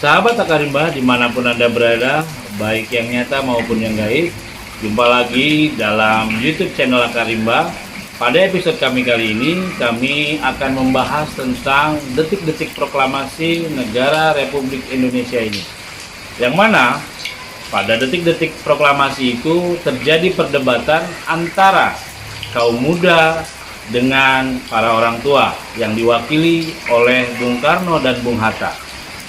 Sahabat Akarimba dimanapun Anda berada, baik yang nyata maupun yang gaib, jumpa lagi dalam YouTube channel Akarimba. Pada episode kami kali ini, kami akan membahas tentang detik-detik proklamasi negara Republik Indonesia ini. Yang mana pada detik-detik proklamasi itu terjadi perdebatan antara kaum muda dengan para orang tua yang diwakili oleh Bung Karno dan Bung Hatta.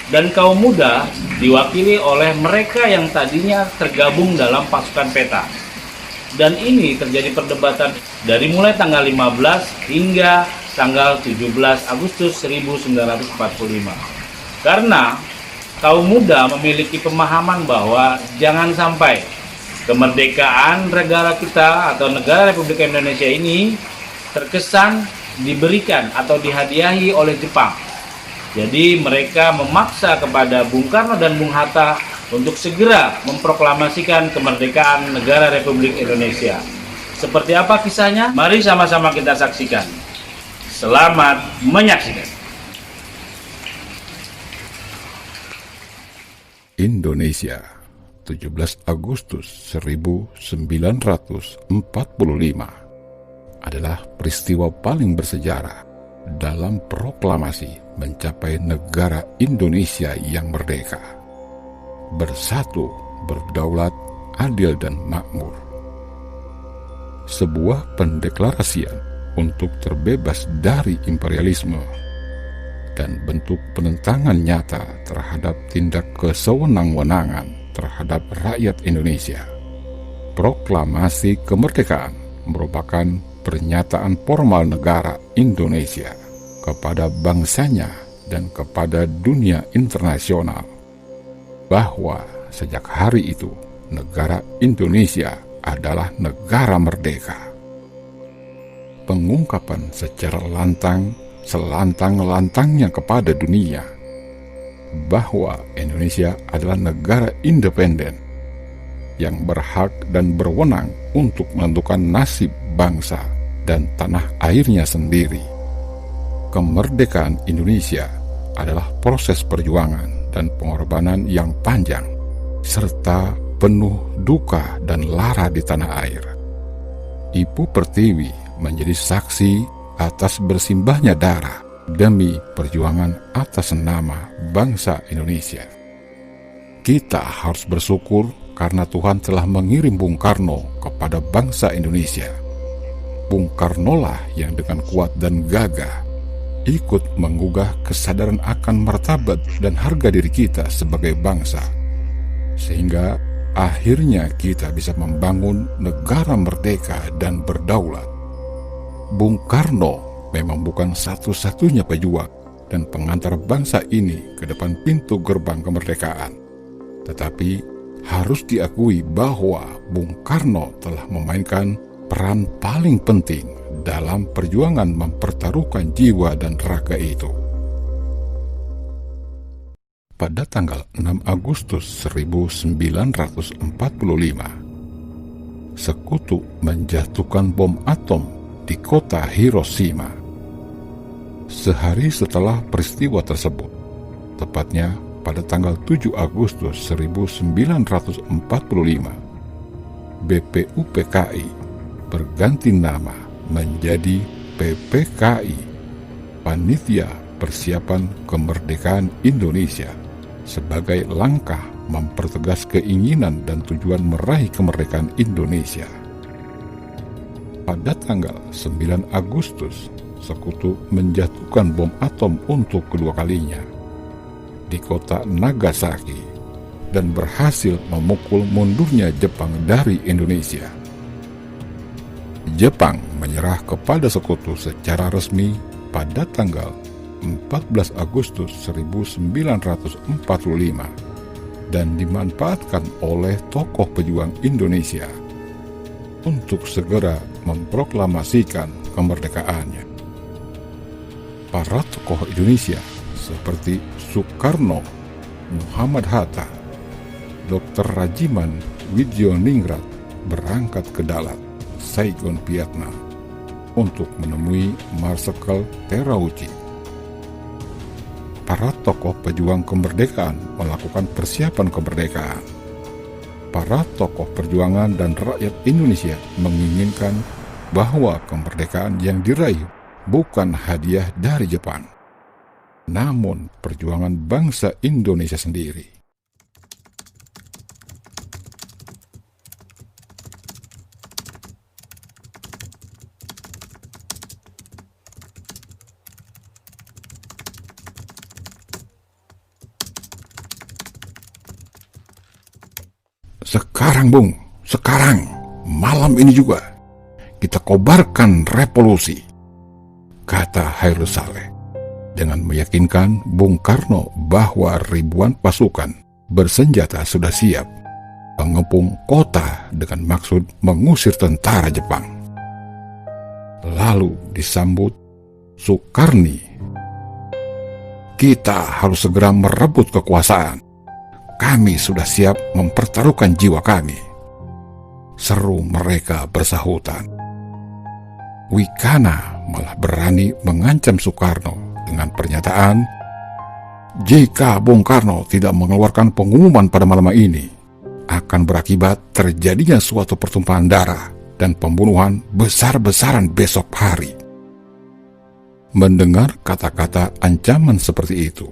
Dan kaum muda diwakili oleh mereka yang tadinya tergabung dalam pasukan peta. Dan ini terjadi perdebatan dari mulai tanggal 15 hingga tanggal 17 Agustus 1945. Karena kaum muda memiliki pemahaman bahwa jangan sampai kemerdekaan negara kita atau negara Republik Indonesia ini terkesan diberikan atau dihadiahi oleh Jepang. Jadi mereka memaksa kepada Bung Karno dan Bung Hatta untuk segera memproklamasikan kemerdekaan negara Republik Indonesia. Seperti apa kisahnya? Mari sama-sama kita saksikan. Selamat menyaksikan. Indonesia, 17 Agustus 1945 adalah peristiwa paling bersejarah dalam proklamasi mencapai negara Indonesia yang merdeka, bersatu, berdaulat, adil dan makmur. Sebuah pendeklarasian untuk terbebas dari imperialisme dan bentuk penentangan nyata terhadap tindak kesewenang-wenangan terhadap rakyat Indonesia. Proklamasi kemerdekaan merupakan pernyataan formal negara Indonesia kepada bangsanya dan kepada dunia internasional bahwa sejak hari itu negara Indonesia adalah negara merdeka. Pengungkapan secara lantang, selantang-lantangnya kepada dunia bahwa Indonesia adalah negara independen yang berhak dan berwenang untuk menentukan nasib bangsa dan tanah airnya sendiri. Kemerdekaan Indonesia adalah proses perjuangan dan pengorbanan yang panjang, serta penuh duka dan lara di tanah air. Ibu Pertiwi menjadi saksi atas bersimbahnya darah demi perjuangan atas nama bangsa Indonesia. Kita harus bersyukur karena Tuhan telah mengirim Bung Karno kepada bangsa Indonesia. Bung Karnolah yang dengan kuat dan gagah ikut menggugah kesadaran akan martabat dan harga diri kita sebagai bangsa, sehingga akhirnya kita bisa membangun negara merdeka dan berdaulat. Bung Karno memang bukan satu-satunya pejuang dan pengantar bangsa ini ke depan pintu gerbang kemerdekaan, tetapi harus diakui bahwa Bung Karno telah memainkan peran paling penting dalam perjuangan mempertaruhkan jiwa dan raga itu. Pada tanggal 6 Agustus 1945, sekutu menjatuhkan bom atom di kota Hiroshima. Sehari setelah peristiwa tersebut, tepatnya pada tanggal 7 Agustus 1945, BPUPKI berganti nama menjadi PPKI, Panitia Persiapan Kemerdekaan Indonesia, sebagai langkah mempertegas keinginan dan tujuan meraih kemerdekaan Indonesia. Pada tanggal 9 Agustus, sekutu menjatuhkan bom atom untuk kedua kalinya di kota Nagasaki dan berhasil memukul mundurnya Jepang dari Indonesia. Jepang menyerah kepada sekutu secara resmi pada tanggal 14 Agustus 1945 dan dimanfaatkan oleh tokoh pejuang Indonesia untuk segera memproklamasikan kemerdekaannya. Para tokoh Indonesia seperti Soekarno, Muhammad Hatta, Dr. Rajiman Widjoningrat berangkat ke Dalat, Saigon, Vietnam untuk menemui Marsekal Terauchi. para tokoh pejuang kemerdekaan melakukan persiapan kemerdekaan. Para tokoh perjuangan dan rakyat Indonesia menginginkan bahwa kemerdekaan yang diraih bukan hadiah dari Jepang, namun perjuangan bangsa Indonesia sendiri. Sekarang, Bung, sekarang, malam ini juga, kita kobarkan revolusi, kata Hairul Saleh, dengan meyakinkan Bung Karno bahwa ribuan pasukan bersenjata sudah siap mengepung kota dengan maksud mengusir tentara Jepang. Lalu disambut Sukarni, kita harus segera merebut kekuasaan. Kami sudah siap mempertaruhkan jiwa kami, seru mereka bersahutan. Wikana malah berani mengancam Soekarno dengan pernyataan, jika Bung Karno tidak mengeluarkan pengumuman pada malam ini, akan berakibat terjadinya suatu pertumpahan darah dan pembunuhan besar-besaran besok hari. Mendengar kata-kata ancaman seperti itu,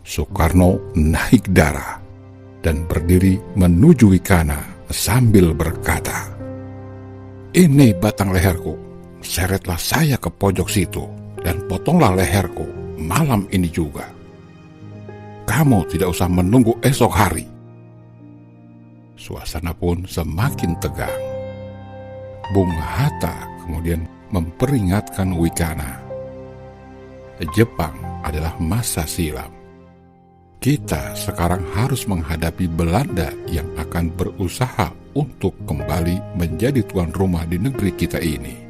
Soekarno naik darah dan berdiri menuju Wikana sambil berkata, ini batang leherku, seretlah saya ke pojok situ dan potonglah leherku malam ini juga. Kamu tidak usah menunggu esok hari. Suasana pun semakin tegang. Bung Hatta kemudian memperingatkan Wikana, Jepang adalah masa silam. Kita sekarang harus menghadapi Belanda yang akan berusaha untuk kembali menjadi tuan rumah di negeri kita ini.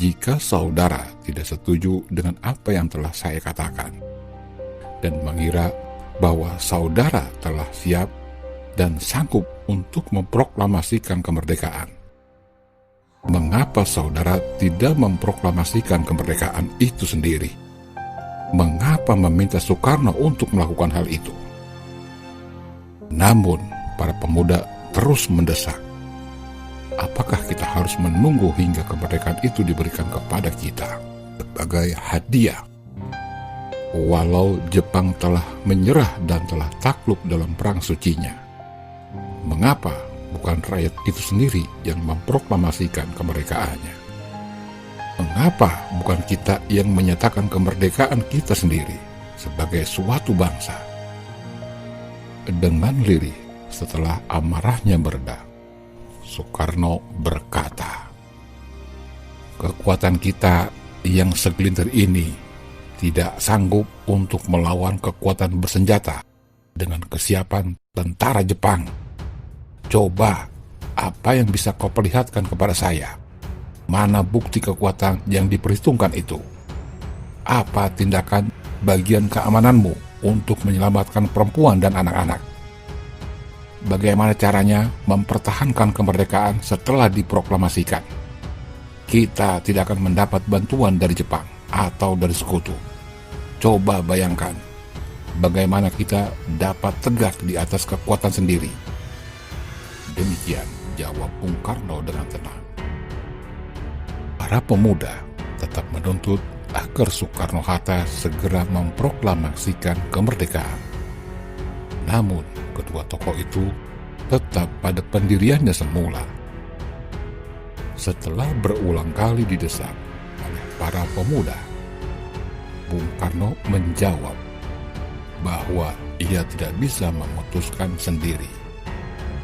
Jika saudara tidak setuju dengan apa yang telah saya katakan, dan mengira bahwa saudara telah siap dan sanggup untuk memproklamasikan kemerdekaan, mengapa saudara tidak memproklamasikan kemerdekaan itu sendiri? Mengapa meminta Soekarno untuk melakukan hal itu? Namun, para pemuda terus mendesak. Apakah kita harus menunggu hingga kemerdekaan itu diberikan kepada kita sebagai hadiah? Walau Jepang telah menyerah dan telah takluk dalam perang sucinya, mengapa bukan rakyat itu sendiri yang memproklamasikan kemerdekaannya? Mengapa bukan kita yang menyatakan kemerdekaan kita sendiri sebagai suatu bangsa? Dengan lirih setelah amarahnya mereda, Soekarno berkata, kekuatan kita yang segelintir ini tidak sanggup untuk melawan kekuatan bersenjata dengan kesiapan tentara Jepang. Coba, apa yang bisa kau perlihatkan kepada saya? Mana bukti kekuatan yang diperhitungkan itu? Apa tindakan bagian keamananmu untuk menyelamatkan perempuan dan anak-anak? Bagaimana caranya mempertahankan kemerdekaan setelah diproklamasikan? Kita tidak akan mendapat bantuan dari Jepang atau dari sekutu. Coba bayangkan, bagaimana kita dapat tegak di atas kekuatan sendiri. Demikian jawab Bung Karno dengan tenang. Para pemuda tetap menuntut agar Soekarno-Hatta segera memproklamasikan kemerdekaan. Namun, kedua tokoh itu tetap pada pendiriannya semula. Setelah berulang kali didesak oleh para pemuda, Bung Karno menjawab bahwa ia tidak bisa memutuskan sendiri.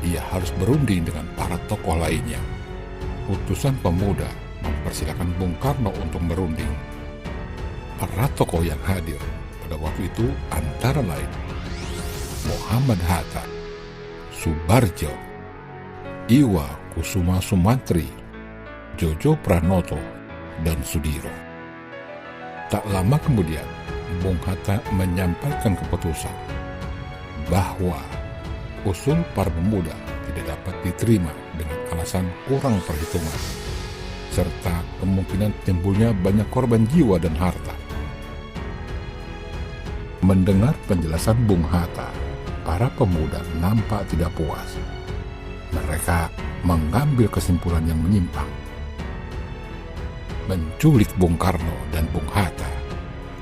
Ia harus berunding dengan para tokoh lainnya. Utusan pemuda mempersilakan Bung Karno untuk berunding. Para tokoh yang hadir pada waktu itu antara lain Muhammad Hatta, Subarjo, Iwa Kusuma Sumantri, Jojo Pranoto, dan Sudiro. Tak lama kemudian, Bung Hatta menyampaikan keputusan bahwa usul para pemuda tidak dapat diterima dengan alasan kurang perhitungan, serta kemungkinan timbulnya banyak korban jiwa dan harta. Mendengar penjelasan Bung Hatta, para pemuda nampak tidak puas. Mereka mengambil kesimpulan yang menyimpang. Menculik Bung Karno dan Bung Hatta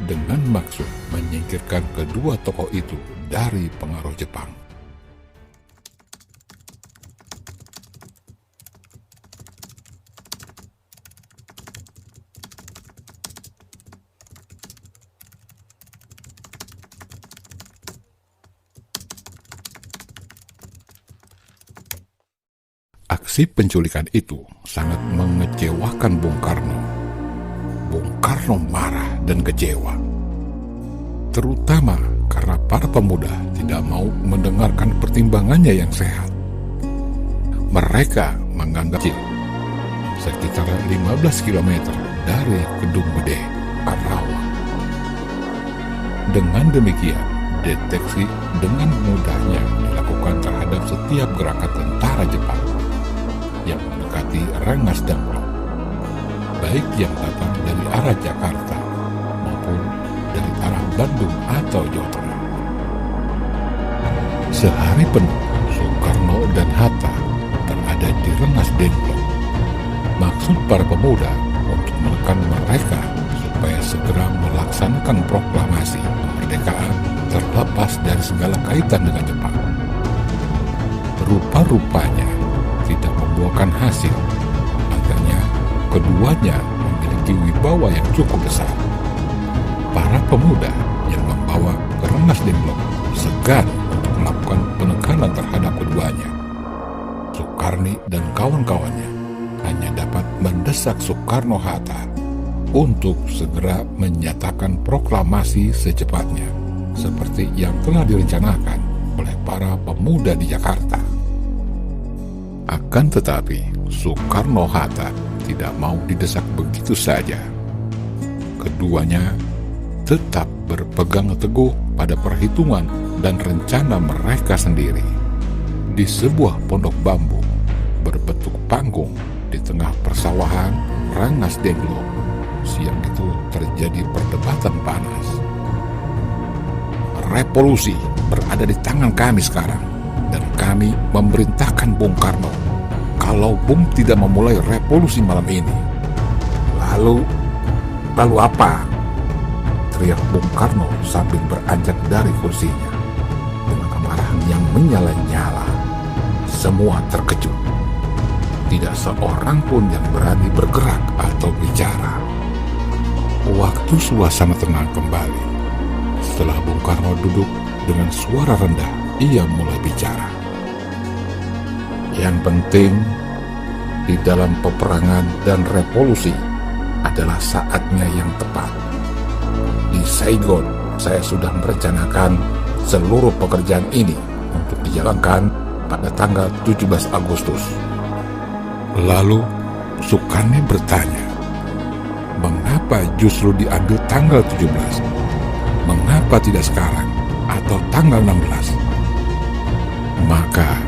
dengan maksud menyingkirkan kedua tokoh itu dari pengaruh Jepang. Aksi penculikan itu sangat mengecewakan Bung Karno. Bung Karno marah dan kecewa, terutama karena para pemuda tidak mau mendengarkan pertimbangannya yang sehat. Mereka menganggap sekitar 15 km dari Kedung Gede, Karawang. Dengan demikian, deteksi dengan mudahnya dilakukan terhadap setiap gerakan tentara Jepang yang mendekati Rengas Dengklok, baik yang datang dari arah Jakarta maupun dari arah Bandung atau Jawa Tengah. Sehari penuh Soekarno dan Hatta berada di Rengas Dengklok. Maksud para pemuda untuk menekan mereka supaya segera melaksanakan proklamasi kemerdekaan terlepas dari segala kaitan dengan Jepang. Rupa-rupanya tidak membuahkan hasil. Akhirnya keduanya memiliki wibawa yang cukup besar. Para pemuda yang membawa ke Rengas Dengklok segan untuk melakukan penekanan terhadap keduanya. Soekarni dan kawan-kawannya hanya dapat mendesak Soekarno-Hatta untuk segera menyatakan proklamasi secepatnya, seperti yang telah direncanakan oleh para pemuda di Jakarta. Akan tetapi, Soekarno-Hatta tidak mau didesak begitu saja. Keduanya tetap berpegang teguh pada perhitungan dan rencana mereka sendiri. Di sebuah pondok bambu berbentuk panggung di tengah persawahan Rengas Dengklok, siang itu terjadi perdebatan panas. Revolusi berada di tangan kami sekarang, dan kami memerintahkan Bung Karno kalau Bung tidak memulai revolusi malam ini. Lalu apa? Teriak Bung Karno sambil beranjak dari kursinya dengan kemarahan yang menyala-nyala. Semua terkejut. Tidak seorang pun yang berani bergerak atau bicara. Waktu suasana tenang kembali, setelah Bung Karno duduk dengan suara rendah, ia mulai bicara. Yang penting di dalam peperangan dan revolusi adalah saatnya yang tepat. Di Saigon, saya sudah merencanakan seluruh pekerjaan ini untuk dijalankan pada tanggal 17 Agustus. Lalu Soekarno bertanya, mengapa justru diambil tanggal 17? Mengapa tidak sekarang atau tanggal 16? Maka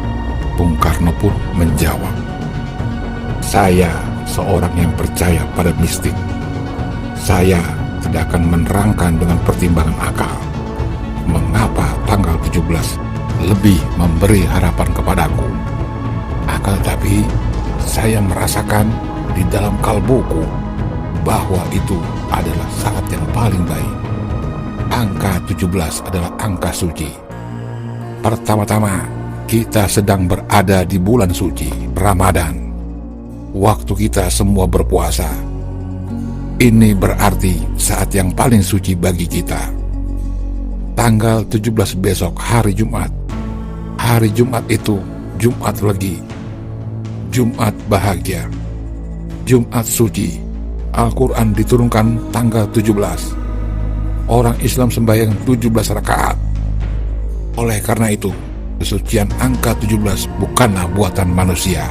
Bung Karno pun menjawab, saya seorang yang percaya pada mistik. Saya tidak akan menerangkan dengan pertimbangan akal mengapa tanggal 17 lebih memberi harapan kepadaku. Akan tetapi saya merasakan di dalam kalbuku bahwa itu adalah saat yang paling baik. Angka 17 adalah angka suci. Pertama-tama, kita sedang berada di bulan suci, Ramadan. Waktu kita semua berpuasa. Ini berarti saat yang paling suci bagi kita. Tanggal 17 besok hari Jumat. Hari Jumat itu Jumat Legi, Jumat bahagia, Jumat suci. Al-Quran diturunkan tanggal 17. Orang Islam sembahyang 17 rakaat. Oleh karena itu, kesucian angka 17 bukanlah buatan manusia.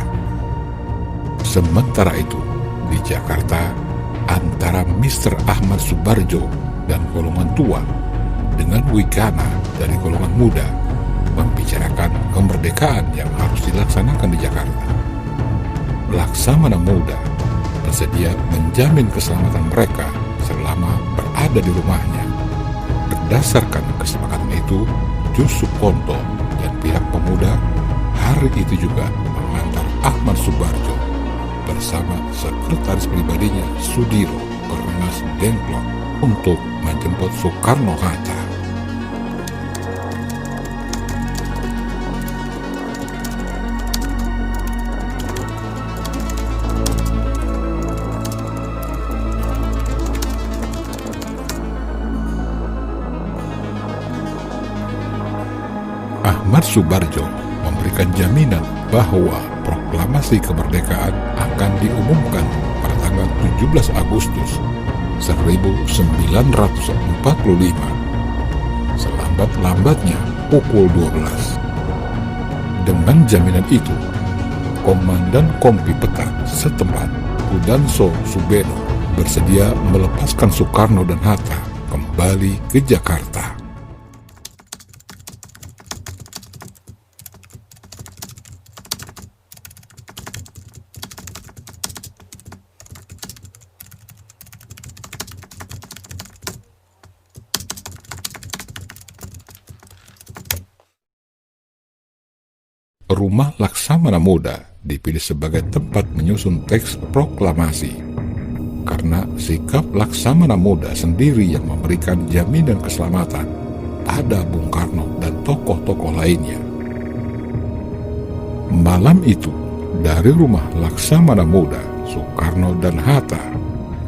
Sementara itu, di Jakarta, antara Mr. Ahmad Subarjo dan golongan tua dengan Wigana dari golongan muda membicarakan kemerdekaan yang harus dilaksanakan di Jakarta. Laksamana Muda bersedia menjamin keselamatan mereka selama berada di rumahnya, Berdasarkan kesepakatan itu, Jusukonto dan pihak pemuda hari itu juga mengantar Ahmad Subarjo bersama sekretaris pribadinya Sudiro Pernas Dengklok untuk menjemput Soekarno-Hatta. Ahmad Subarjo memberikan jaminan bahwa proklamasi kemerdekaan akan diumumkan pada tanggal 17 Agustus 1945, selambat-lambatnya pukul 12. Dengan jaminan itu, Komandan Kompi Peta setempat Udanso Subeno bersedia melepaskan Soekarno dan Hatta kembali ke Jakarta. Rumah Laksamana Muda dipilih sebagai tempat menyusun teks proklamasi karena sikap Laksamana Muda sendiri yang memberikan jaminan keselamatan pada Bung Karno dan tokoh-tokoh lainnya. Malam itu, dari rumah Laksamana Muda, Soekarno dan Hatta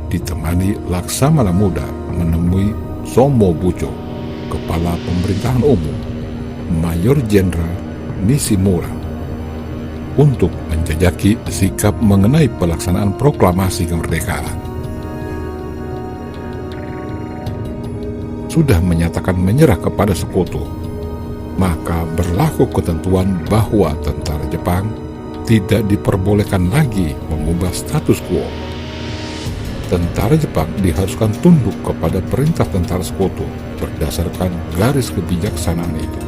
ditemani Laksamana Muda menemui Somo Bucho, Kepala Pemerintahan Umum, Mayor Jenderal Nishimura, untuk menjajaki sikap mengenai pelaksanaan proklamasi kemerdekaan. Sudah menyatakan menyerah kepada sekutu, maka berlaku ketentuan bahwa tentara Jepang tidak diperbolehkan lagi mengubah status quo. Tentara Jepang diharuskan tunduk kepada perintah tentara sekutu berdasarkan garis kebijaksanaan itu.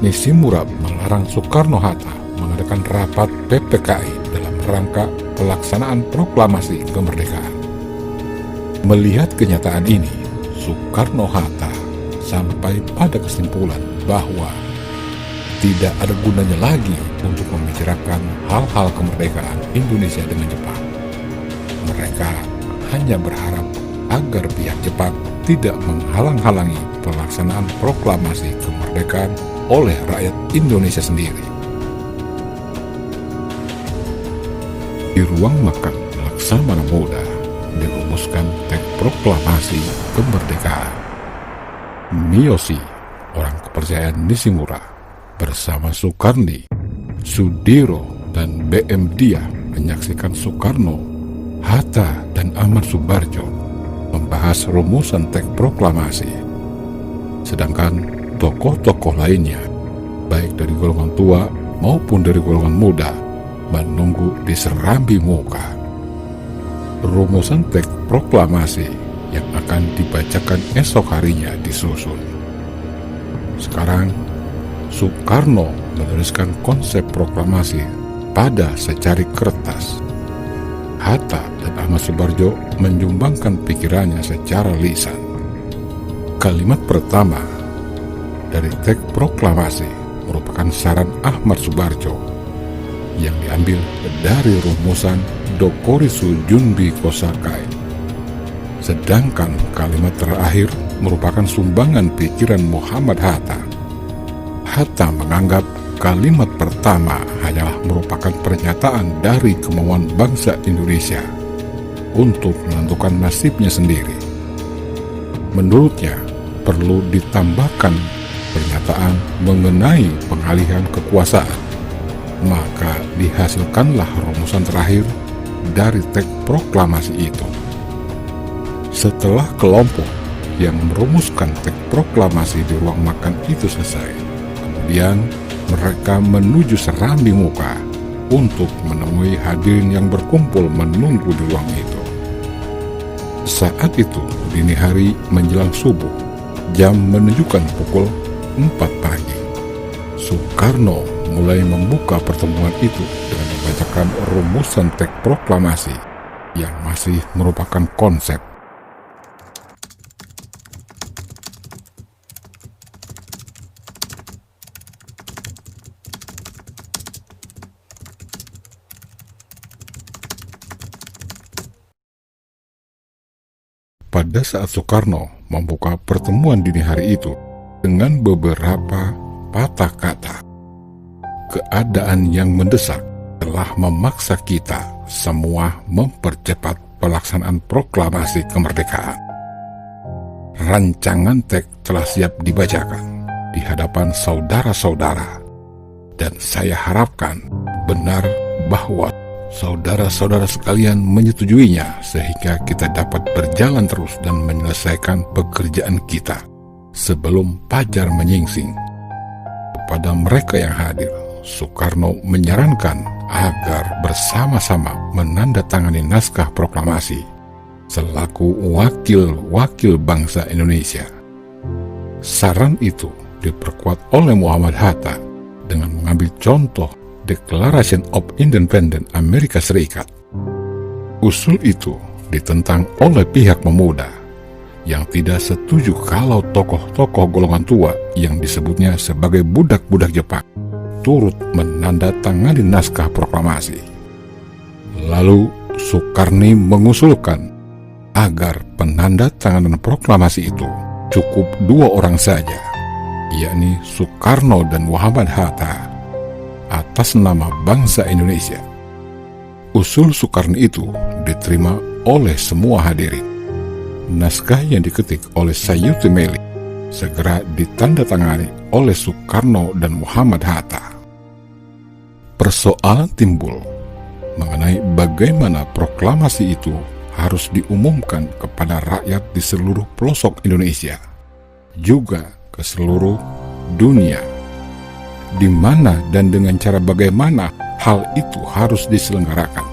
Nishimura melarang Soekarno-Hatta mengadakan rapat PPKI dalam rangka pelaksanaan proklamasi kemerdekaan. Melihat kenyataan ini, Soekarno-Hatta sampai pada kesimpulan bahwa tidak ada gunanya lagi untuk membicarakan hal-hal kemerdekaan Indonesia dengan Jepang. Mereka hanya berharap agar pihak Jepang tidak menghalang-halangi pelaksanaan proklamasi kemerdekaan oleh rakyat Indonesia sendiri. Di ruang makan Laksamana Muda dirumuskan teks proklamasi kemerdekaan. Miyoshi, orang kepercayaan Nishimura, bersama Soekarni, Sudiro, dan BM Dia menyaksikan Soekarno, Hatta, dan Ahmad Subarjo membahas rumusan teks proklamasi. Sedangkan tokoh-tokoh lainnya, baik dari golongan tua maupun dari golongan muda, menunggu di serambi muka. Rumusan teks proklamasi yang akan dibacakan esok harinya disusun. Sekarang, Soekarno menuliskan konsep proklamasi pada secari kertas. Hatta dan Ahmad Subarjo menyumbangkan pikirannya secara lisan. Kalimat pertama dari teks proklamasi merupakan saran Ahmad Subarjo yang diambil dari rumusan Dokorisu Junbi Kosakai. Sedangkan kalimat terakhir merupakan sumbangan pikiran Muhammad Hatta. Hatta menganggap kalimat pertama hanyalah merupakan pernyataan dari kemauan bangsa Indonesia untuk menentukan nasibnya sendiri. Menurutnya, perlu ditambahkan pernyataan mengenai pengalihan kekuasaan, maka dihasilkanlah rumusan terakhir dari teks proklamasi itu. Setelah kelompok yang merumuskan teks proklamasi di ruang makan itu selesai, kemudian mereka menuju serambi muka untuk menemui hadirin yang berkumpul menunggu di ruang itu. Saat itu, dini hari menjelang subuh, jam menunjukkan pukul 4 pagi. Soekarno mulai membuka pertemuan itu dengan membacakan rumusan teks proklamasi yang masih merupakan konsep. pada saat Soekarno membuka pertemuan dini hari itu dengan beberapa patah kata. Keadaan yang mendesak telah memaksa kita semua mempercepat pelaksanaan proklamasi kemerdekaan. Rancangan teks telah siap dibacakan di hadapan saudara-saudara, dan saya harapkan benar bahwa saudara-saudara sekalian menyetujuinya sehingga kita dapat berjalan terus dan menyelesaikan pekerjaan kita sebelum fajar menyingsing. Kepada mereka yang hadir, Soekarno menyarankan agar bersama-sama menandatangani naskah proklamasi selaku wakil-wakil bangsa Indonesia. Saran itu diperkuat oleh Muhammad Hatta dengan mengambil contoh Declaration of Independence Amerika Serikat. Usul itu ditentang oleh pihak pemuda yang tidak setuju kalau tokoh-tokoh golongan tua yang disebutnya sebagai budak-budak Jepang turut menandatangani naskah proklamasi. Lalu Soekarno mengusulkan agar penandatanganan proklamasi itu cukup 2 orang saja, yakni Soekarno dan Muhammad Hatta, atas nama bangsa Indonesia. Usul Soekarno itu diterima oleh semua hadirin. Naskah yang diketik oleh Sayuti Meli segera ditandatangani oleh Soekarno dan Muhammad Hatta. Persoalan timbul mengenai bagaimana proklamasi itu harus diumumkan kepada rakyat di seluruh pelosok Indonesia, juga ke seluruh dunia. Di mana dan dengan cara bagaimana hal itu harus diselenggarakan.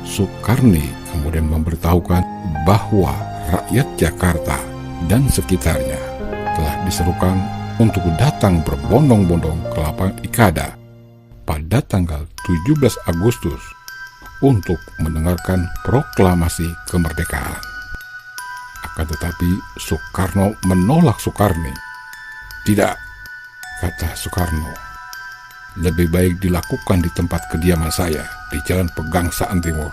Soekarno kemudian memberitahukan bahwa rakyat Jakarta dan sekitarnya telah diserukan untuk datang berbondong-bondong ke lapangan Ikada pada tanggal 17 Agustus untuk mendengarkan proklamasi kemerdekaan. Akan tetapi Soekarno menolak Soekarno. Tidak, kata Soekarno, lebih baik dilakukan di tempat kediaman saya di Jalan Pegangsaan Timur.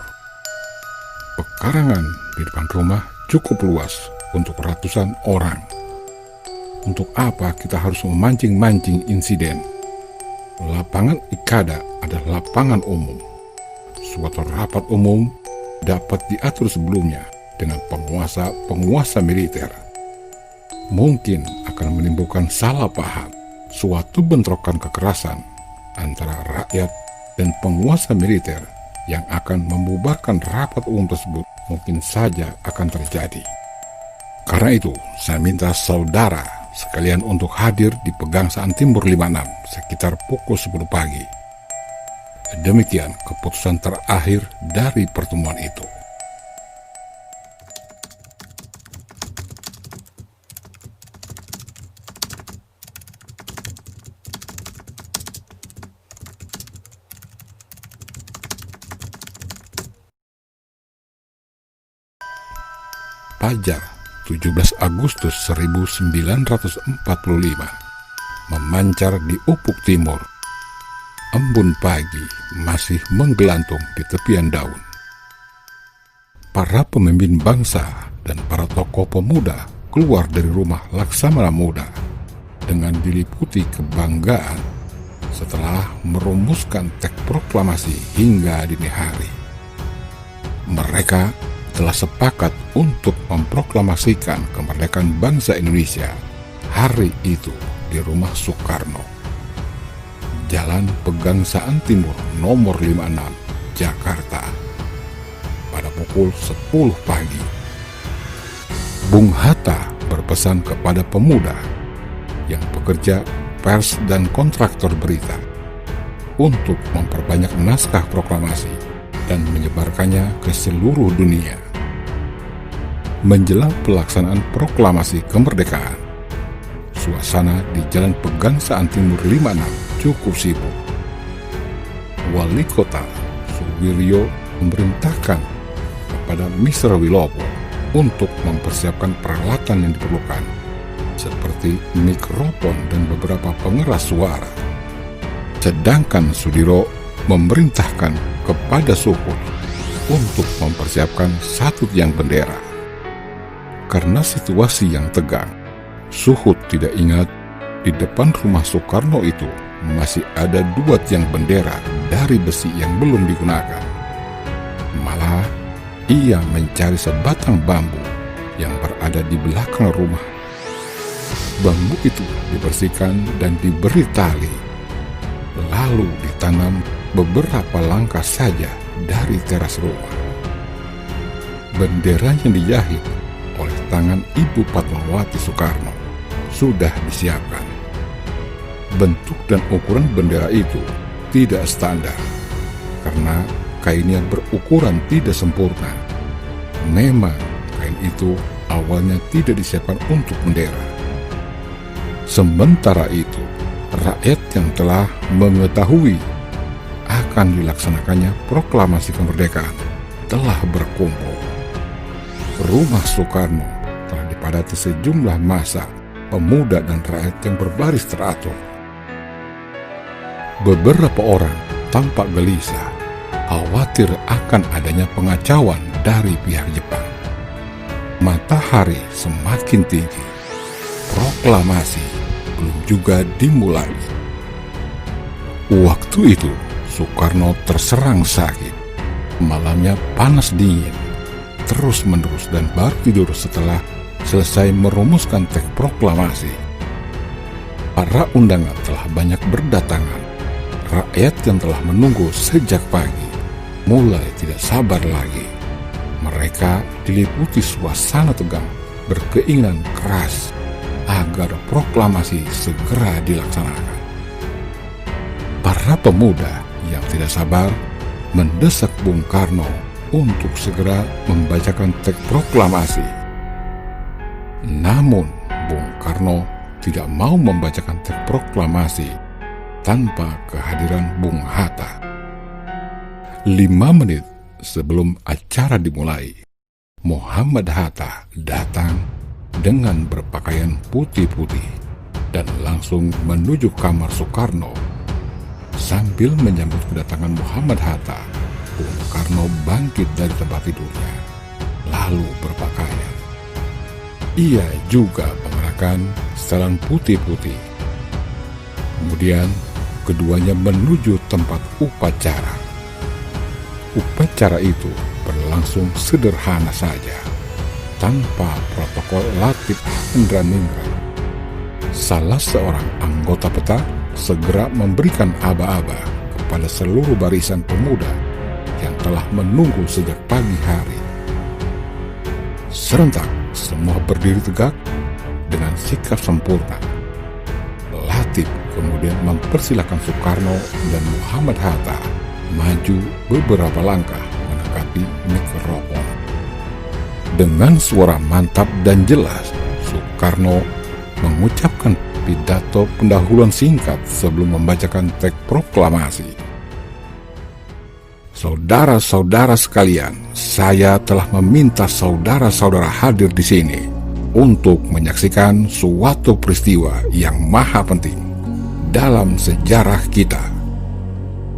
Pekarangan di depan rumah cukup luas untuk ratusan orang. Untuk apa kita harus memancing-mancing insiden? Lapangan Ikada adalah lapangan umum. Suatu rapat umum dapat diatur sebelumnya dengan penguasa militer. Mungkin akan menimbulkan salah paham, suatu bentrokan kekerasan antara rakyat dan penguasa militer yang akan membubarkan rapat umum tersebut mungkin saja akan terjadi. Karena itu, saya minta saudara sekalian untuk hadir di Pegangsaan Timur 56 sekitar pukul 10 pagi. Demikian keputusan terakhir dari pertemuan itu. Fajar 17 Agustus 1945 memancar di ufuk timur. Embun pagi masih menggelantung di tepian daun. Para pemimpin bangsa dan para tokoh pemuda keluar dari rumah Laksamana Muda dengan diliputi kebanggaan setelah merumuskan teks proklamasi hingga dini hari. Mereka telah sepakat untuk memproklamasikan kemerdekaan bangsa Indonesia hari itu di rumah Soekarno, Jalan Pegangsaan Timur nomor 56, Jakarta, pada pukul 10 pagi. Bung Hatta berpesan kepada pemuda yang bekerja pers dan kontraktor berita untuk memperbanyak naskah proklamasi dan menyebarkannya ke seluruh dunia. Menjelang pelaksanaan proklamasi kemerdekaan, suasana di Jalan Pegangsaan Timur 56 cukup sibuk. Wali Kota Suwiryo memerintahkan kepada Mr. Wilopo untuk mempersiapkan peralatan yang diperlukan, seperti mikrofon dan beberapa pengeras suara. Sedangkan Sudiro memerintahkan kepada Suhut untuk mempersiapkan 1 tiang bendera. Karena situasi yang tegang, Suhud tidak ingat di depan rumah Soekarno itu masih ada 2 tiang bendera dari besi yang belum digunakan. Malah, ia mencari sebatang bambu yang berada di belakang rumah. Bambu itu dibersihkan dan diberi tali, lalu ditanam beberapa langkah saja dari teras rumah. Bendera yang dijahit oleh tangan Ibu Fatmawati Soekarno sudah disiapkan. Bentuk dan ukuran bendera itu tidak standar karena kainnya berukuran tidak sempurna. Memang kain itu awalnya tidak disiapkan untuk bendera. Sementara itu, rakyat yang telah mengetahui akan dilaksanakannya proklamasi kemerdekaan telah berkumpul. Rumah Soekarno telah dipadati sejumlah massa, pemuda dan rakyat yang berbaris teratur. Beberapa orang tampak gelisah, khawatir akan adanya pengacauan dari pihak Jepang. Matahari semakin tinggi, proklamasi belum juga dimulai. Waktu itu Soekarno terserang sakit. Malamnya panas dingin terus-menerus dan baru tidur setelah selesai merumuskan teks proklamasi. Para undangan telah banyak berdatangan. Rakyat yang telah menunggu sejak pagi mulai tidak sabar lagi. Mereka diliputi suasana tegang, berkeinginan keras agar proklamasi segera dilaksanakan. Para pemuda yang tidak sabar mendesak Bung Karno untuk segera membacakan teks proklamasi. Namun Bung Karno tidak mau membacakan teks proklamasi tanpa kehadiran Bung Hatta. 5 menit sebelum acara dimulai, Muhammad Hatta datang dengan berpakaian putih-putih dan langsung menuju kamar Soekarno. Sambil menyambut kedatangan Muhammad Hatta, Bung Karno bangkit dari tempat tidurnya, lalu berpakaian. Ia juga mengenakan setelan putih-putih. Kemudian keduanya menuju tempat upacara. Upacara itu berlangsung sederhana saja, tanpa protokol latip ningrat. Salah seorang anggota peta segera memberikan aba-aba kepada seluruh barisan pemuda yang telah menunggu sejak pagi hari. Serentak semua berdiri tegak dengan sikap sempurna. Latip kemudian mempersilahkan Soekarno dan Muhammad Hatta maju beberapa langkah mendekati mikrofon. Dengan suara mantap dan jelas, Soekarno mengucapkan pidato pendahuluan singkat sebelum membacakan teks proklamasi. Saudara-saudara sekalian, saya telah meminta saudara-saudara hadir di sini untuk menyaksikan suatu peristiwa yang maha penting dalam sejarah kita.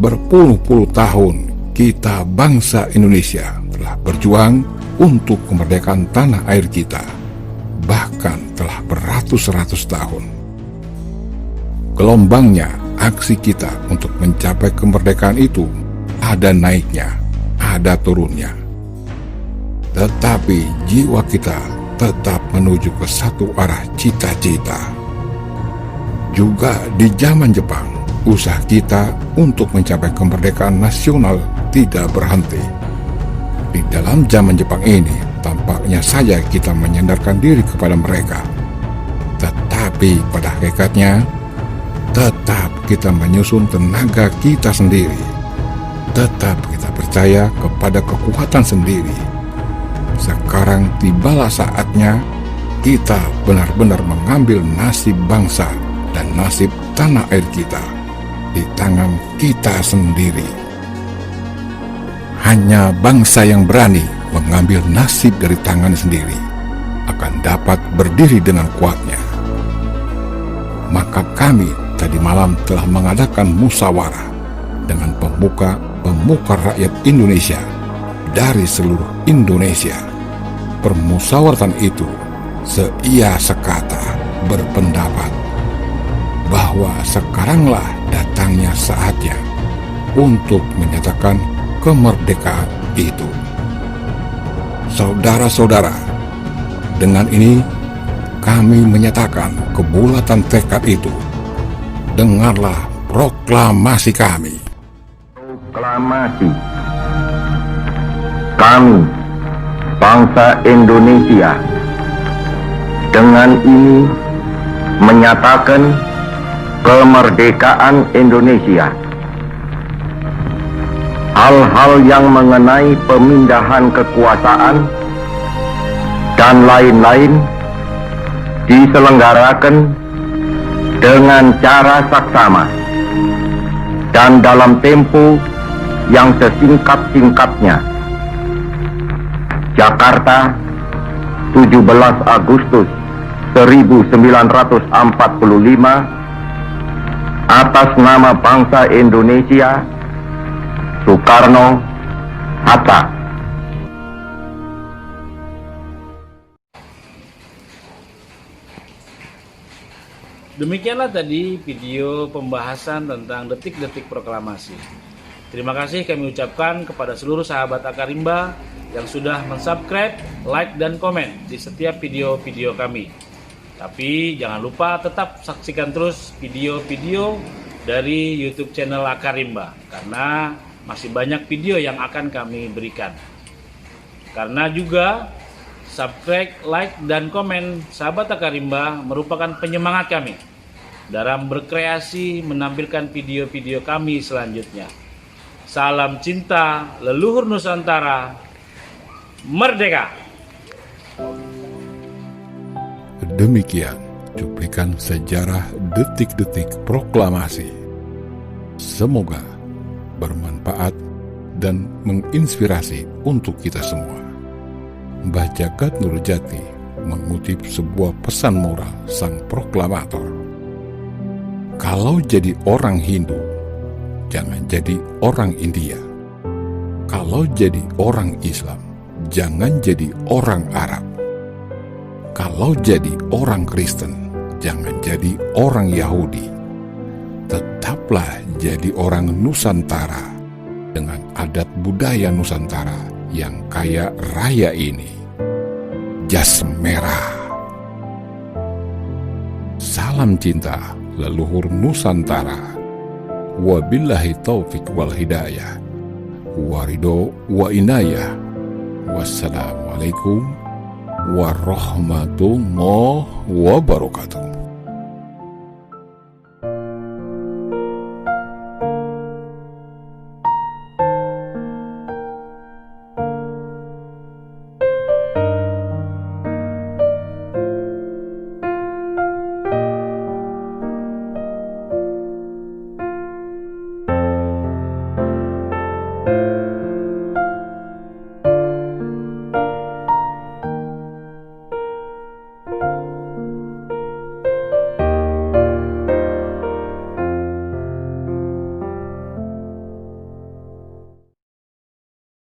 Berpuluh-puluh tahun kita bangsa Indonesia telah berjuang untuk kemerdekaan tanah air kita, bahkan telah beratus-ratus tahun. Gelombangnya aksi kita untuk mencapai kemerdekaan itu ada naiknya, ada turunnya. Tetapi jiwa kita tetap menuju ke satu arah cita-cita. Juga di zaman Jepang, usaha kita untuk mencapai kemerdekaan nasional tidak berhenti. Di dalam zaman Jepang ini, tampaknya saja kita menyandarkan diri kepada mereka. Tetapi pada hakikatnya, tetap kita menyusun tenaga kita sendiri. Tetap kita percaya kepada kekuatan sendiri. Sekarang tibalah saatnya kita benar-benar mengambil nasib bangsa dan nasib tanah air kita di tangan kita sendiri. Hanya bangsa yang berani mengambil nasib dari tangan sendiri akan dapat berdiri dengan kuatnya. Maka kami tadi malam telah mengadakan musyawarah dengan pemuka rakyat Indonesia dari seluruh Indonesia. permusyawaratan itu seia sekata berpendapat bahwa sekaranglah datangnya saatnya untuk menyatakan kemerdekaan itu. Saudara-saudara, dengan ini kami menyatakan kebulatan tekad itu. Dengarlah proklamasi kami. Proklamasi. Kami, bangsa Indonesia, dengan ini menyatakan kemerdekaan Indonesia. Hal-hal yang mengenai pemindahan kekuasaan dan lain-lain diselenggarakan dengan cara saksama dan dalam tempo yang sesingkat-singkatnya. Jakarta, 17 Agustus 1945, atas nama bangsa Indonesia, Soekarno Hatta. Demikianlah tadi video pembahasan tentang detik-detik proklamasi. Terima kasih kami ucapkan kepada seluruh sahabat Akarimba yang sudah mensubscribe, like, dan komen di setiap video-video kami. Tapi jangan lupa tetap saksikan terus video-video dari YouTube channel Akarimba, karena masih banyak video yang akan kami berikan. Karena juga subscribe, like, dan komen sahabat Akarimba merupakan penyemangat kami dalam berkreasi menampilkan video-video kami selanjutnya. Salam cinta leluhur Nusantara, merdeka! Demikian cuplikan sejarah detik-detik proklamasi. Semoga bermanfaat dan menginspirasi untuk kita semua. Mbah Jagat Nurjati mengutip sebuah pesan moral sang proklamator. Kalau jadi orang Hindu, jangan jadi orang India. Kalau jadi orang Islam, jangan jadi orang Arab. Kalau jadi orang Kristen, jangan jadi orang Yahudi. Tetaplah jadi orang Nusantara dengan adat budaya Nusantara yang kaya raya ini. Jas merah. Salam cinta leluhur Nusantara. Wabillahi taufik wal hidayah. Warido wa inayah. Wassalamualaikum warahmatullahi wabarakatuh.